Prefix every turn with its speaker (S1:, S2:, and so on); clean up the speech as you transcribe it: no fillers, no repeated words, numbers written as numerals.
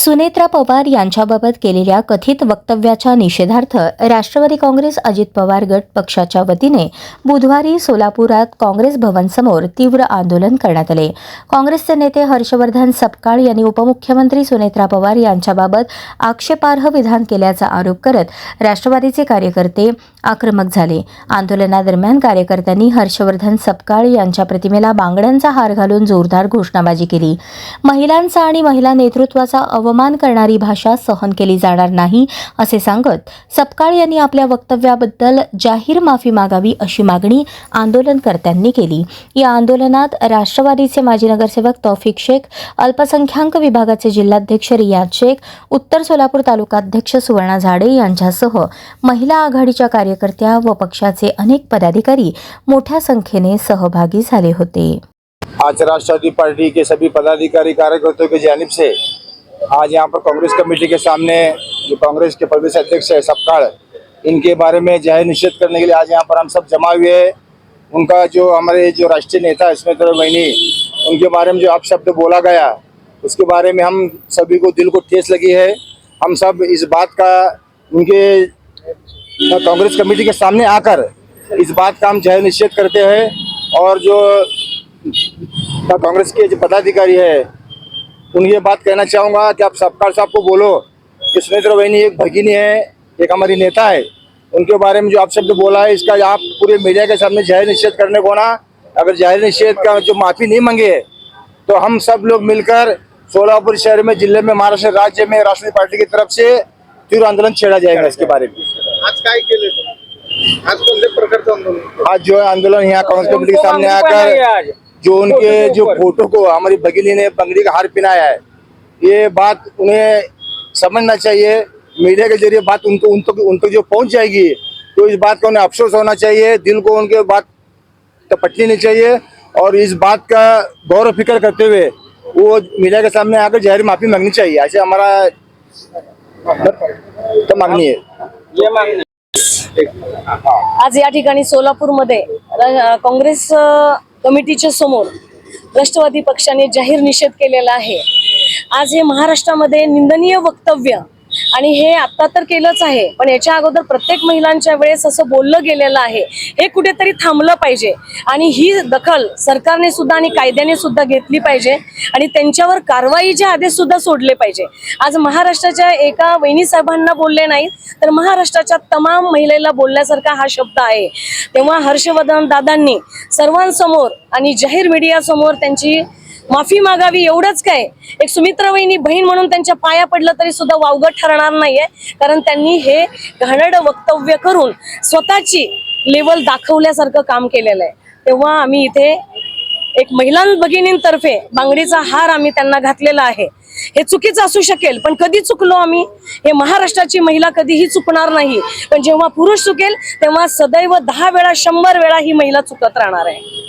S1: सुनेत्रा पवार यांच्याबाबत केलेल्या कथित वक्तव्याच्या निषेधार्थ राष्ट्रवादी काँग्रेस अजित पवार गट पक्षाच्या वतीने बुधवारी सोलापुरात काँग्रेस भवनसमोर तीव्र आंदोलन करण्यात आले। काँग्रेसचे नेते हर्षवर्धन सपकाळ यांनी उपमुख्यमंत्री सुनेत्रा पवार यांच्याबाबत आक्षेपार्ह विधान केल्याचा आरोप करत राष्ट्रवादीचे कार्यकर्ते आक्रमक झाले। आंदोलनादरम्यान कार्यकर्त्यांनी हर्षवर्धन सपकाळ यांच्या प्रतिमेला बांगड्यांचा हार घालून जोरदार घोषणाबाजी केली। महिलांचा आणि महिला नेतृत्वाचा अवमान करणारी भाषा सहन केली जाणार नाही असे सांगत सपकाळ यांनी आपल्या वक्तव्याबद्दल जाहीर माफी मागावी अशी मागणी आंदोलनकर्त्यांनी केली। या आंदोलनात राष्ट्रवादीचे माजी नगरसेवक तौफिक शेख, अल्पसंख्याक विभागाचे जिल्हाध्यक्ष रियाज शेख, उत्तर सोलापूर तालुकाध्यक्ष सुवर्णा झाडे यांच्यासह महिला आघाडीच्या कार्यकर्त्या व पक्षाचे अनेक पदाधिकारी मोठ्या संख्येने सहभागी झाले होते।
S2: आज राष्ट्रवादी पार्टी के सभी पदाधिकारी कार्यकर्ताओं की जानिब से आज यहाँ पर कांग्रेस कमेटी के सामने जो कांग्रेस के प्रदेश अध्यक्ष है सपकाळ, इनके बारे में जाहिर निषेध करने के लिए आज यहाँ पर हम सब जमा हुए हैं। उनका जो हमारे जो राष्ट्रीय नेता है सुनेत्रा बहनी, उनके बारे में जो अपशब्द बोला गया उसके बारे में हम सभी को दिल को ठेस लगी है। हम सब इस बात का उनके कांग्रेस कमेटी के सामने आकर इस बात का हम जाहिर निषेध करते हैं। और जो कांग्रेस के जो पदाधिकारी है उन्हें ये बात कहना चाहूँगा कि आप सपकाळ साहब को बोलो कि सुनेत्रा बहनी एक भगिनी है, एक हमारी नेता है, उनके बारे में जो अपशब्द बोला है इसका आप पूरे मीडिया के सामने जाहिर निषेध करने को ना, अगर जाहिर निषेध का जो माफ़ी नहीं मांगे तो हम सब लोग मिलकर सोलापुर शहर में, जिले में, महाराष्ट्र राज्य में राष्ट्रीय पार्टी की तरफ से तीव्र आंदोलन छेड़ा जाएगा। इसके बारे में
S3: आज काय केले, आज कोणत्या प्रकारचं आंदोलन?
S2: आज जो आंदोलन यहाँ कांग्रेस कमेटी के सामने आकर जो उनके जो फोटो को हमारी भगिनी ने बंगड़ी का हार पहनाया है, ये बात उन्हें समझना चाहिए। मीडिया के जरिए बात उनको जो पहुंच जाएगी तो इस बात का उन्हें अफसोस होना चाहिए, दिल को उनके बात टपटनी नहीं चाहिए। और इस बात का गौर फिक्र करते हुए वो मीडिया के सामने आकर जाहिर माफी मांगनी चाहिए, ऐसे हमारा तो मागणी है।
S4: आज या ठिकाणी सोलापूरमध्ये काँग्रेस कमिटीच्या समोर राष्ट्रवादी पक्षाने जाहीर निषेध केलेला आहे। आज हे महाराष्ट्रामध्ये निंदनीय वक्तव्य आणि हे आता तर केलंच आहे, पण याच्या अगोदर प्रत्येक महिलांच्या वेळेस असं बोललं गेलेलं आहे, हे कुठेतरी थांबलं पाहिजे। आणि ही दखल सरकारने सुद्धा आणि कायद्याने सुद्धा घेतली पाहिजे आणि त्यांच्यावर कारवाईचे आदेश सुद्धा सोडले पाहिजे। आज महाराष्ट्राच्या एका वहिनी साहेबांना बोलले नाही तर महाराष्ट्राच्या तमाम महिलेला बोलण्यासारखा हा शब्द आहे। तेव्हा हर्षवर्धन दादांनी सर्वांसमोर आणि जाहीर मीडिया समोर त्यांची माफी मागावी, एवढंच काय। एक सुमित्रा वहिनी बहीण म्हणून त्यांच्या पाया पडलं तरी सुद्धा वावगं ठरणार नाहीये, कारण त्यांनी हे घाणेरडं वक्तव्य करून स्वतःची लेवल दाखवल्यासारखं काम केलेलं आहे। तेव्हा आम्ही इथे एक महिला भगिनींतर्फे बांगडीचा हार आम्ही त्यांना घातलेला आहे। हे चुकीचं असू शकेल, पण कधी चुकलो आम्ही, हे महाराष्ट्राची महिला कधीही चुकणार नाही। पण जेव्हा पुरुष चुकेल तेव्हा सदैव 10 वेळा 100 वेळा ही महिला चुकत राहणार आहे।